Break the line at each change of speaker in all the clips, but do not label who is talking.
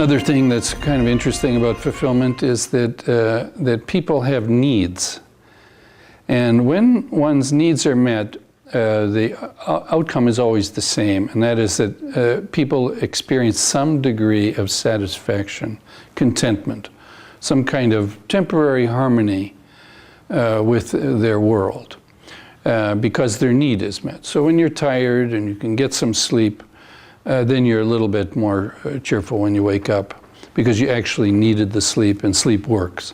Another thing that's kind of interesting about fulfillment is that people have needs. And when one's needs are met, the outcome is always the same, and that is that people experience some degree of satisfaction, contentment, some kind of temporary harmony with their world, because their need is met. So when you're tired and you can get some sleep, then you're a little bit more cheerful when you wake up, because you actually needed the sleep, and sleep works.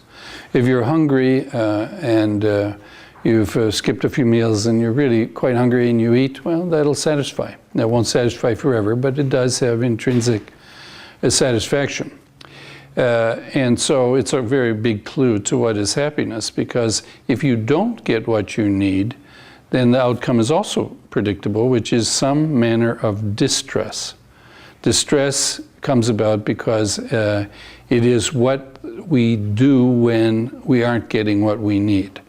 If you're hungry and you've skipped a few meals and you're really quite hungry and you eat, well, that'll satisfy. That won't satisfy forever, but it does have intrinsic satisfaction. And so it's a very big clue to what is happiness, because if you don't get what you need, then the outcome is also predictable, which is some manner of distress. Distress comes about because it is what we do when we aren't getting what we need.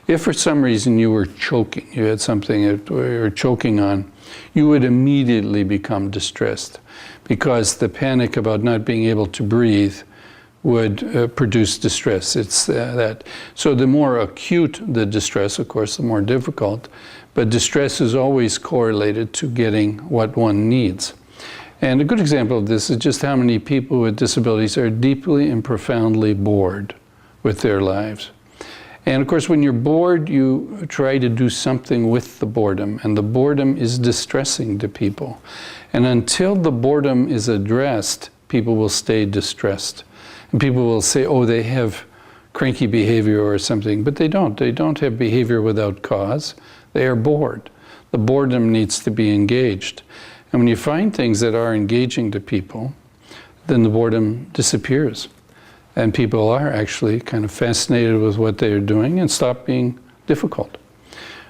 If for some reason you were choking, you had something that you were choking on, you would immediately become distressed, because the panic about not being able to breathe would produce distress. It's that. So the more acute the distress, of course, the more difficult, but distress is always correlated to getting what one needs. And a good example of this is just how many people with disabilities are deeply and profoundly bored with their lives. And of course, when you're bored, you try to do something with the boredom, and the boredom is distressing to people. And until the boredom is addressed, people will stay distressed. And people will say, oh, they have cranky behavior or something, but they don't. They don't have behavior without cause. They are bored. The boredom needs to be engaged. And when you find things that are engaging to people, then the boredom disappears. And people are actually kind of fascinated with what they are doing and stop being difficult.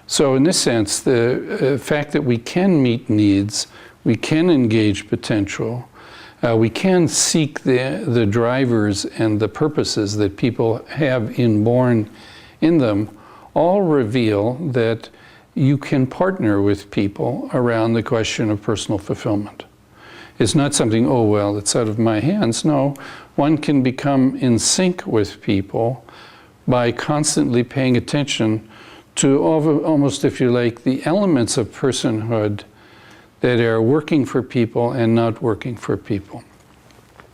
So in this sense, the fact that we can meet needs, we can engage potential, we can seek the drivers and the purposes that people have inborn in them, all reveal that you can partner with people around the question of personal fulfillment. It's not something, oh, well, it's out of my hands. No, one can become in sync with people by constantly paying attention to almost, if you like, the elements of personhood that are working for people and not working for people.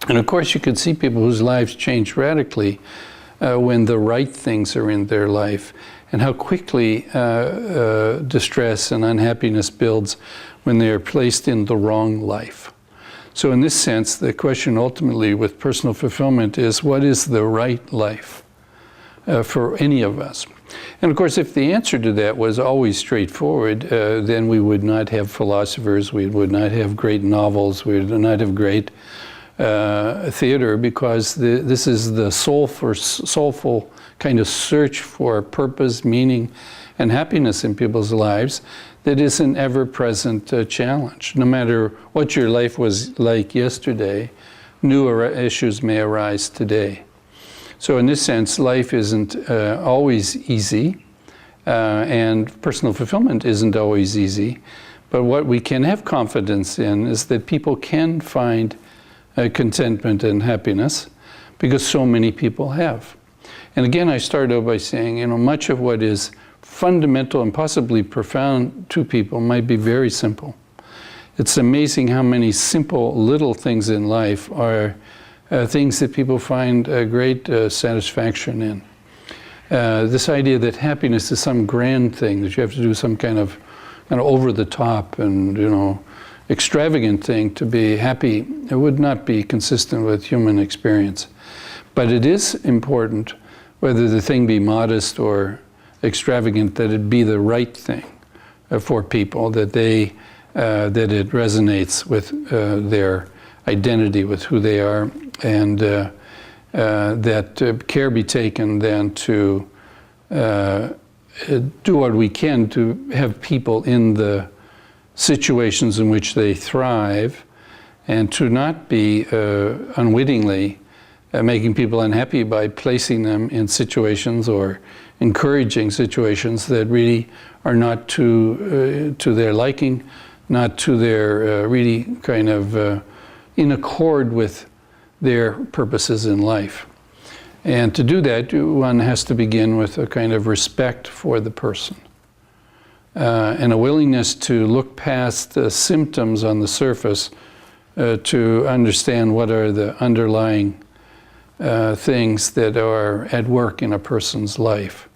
And of course, you could see people whose lives change radically when the right things are in their life, and how quickly distress and unhappiness builds when they are placed in the wrong life. So in this sense, the question ultimately with personal fulfillment is, what is the right life for any of us? And of course, if the answer to that was always straightforward, then we would not have philosophers, we would not have great novels, we would not have great theater, because this is the soulful kind of search for purpose, meaning, and happiness in people's lives that is an ever-present challenge. No matter what your life was like yesterday, new issues may arise today. So in this sense, life isn't always easy, and personal fulfillment isn't always easy. But what we can have confidence in is that people can find contentment and happiness, because so many people have. And again, I start out by saying, much of what is fundamental and possibly profound to people might be very simple. It's amazing how many simple little things in life are things that people find great satisfaction in. This idea that happiness is some grand thing, that you have to do some kind of over the top and extravagant thing to be happy, it would not be consistent with human experience. But it is important, whether the thing be modest or extravagant, that it be the right thing for people, that it resonates with their identity, with who they are, and that care be taken then to do what we can to have people in the situations in which they thrive, and to not be unwittingly making people unhappy by placing them in situations or encouraging situations that really are not to their liking, not to their really kind of in accord with their purposes in life. And to do that, one has to begin with a kind of respect for the person and a willingness to look past the symptoms on the surface to understand what are the underlying things that are at work in a person's life,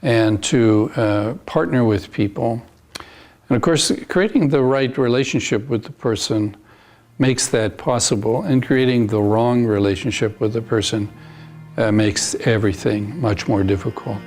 and to partner with people. And of course, creating the right relationship with the person makes that possible, and creating the wrong relationship with the person makes everything much more difficult.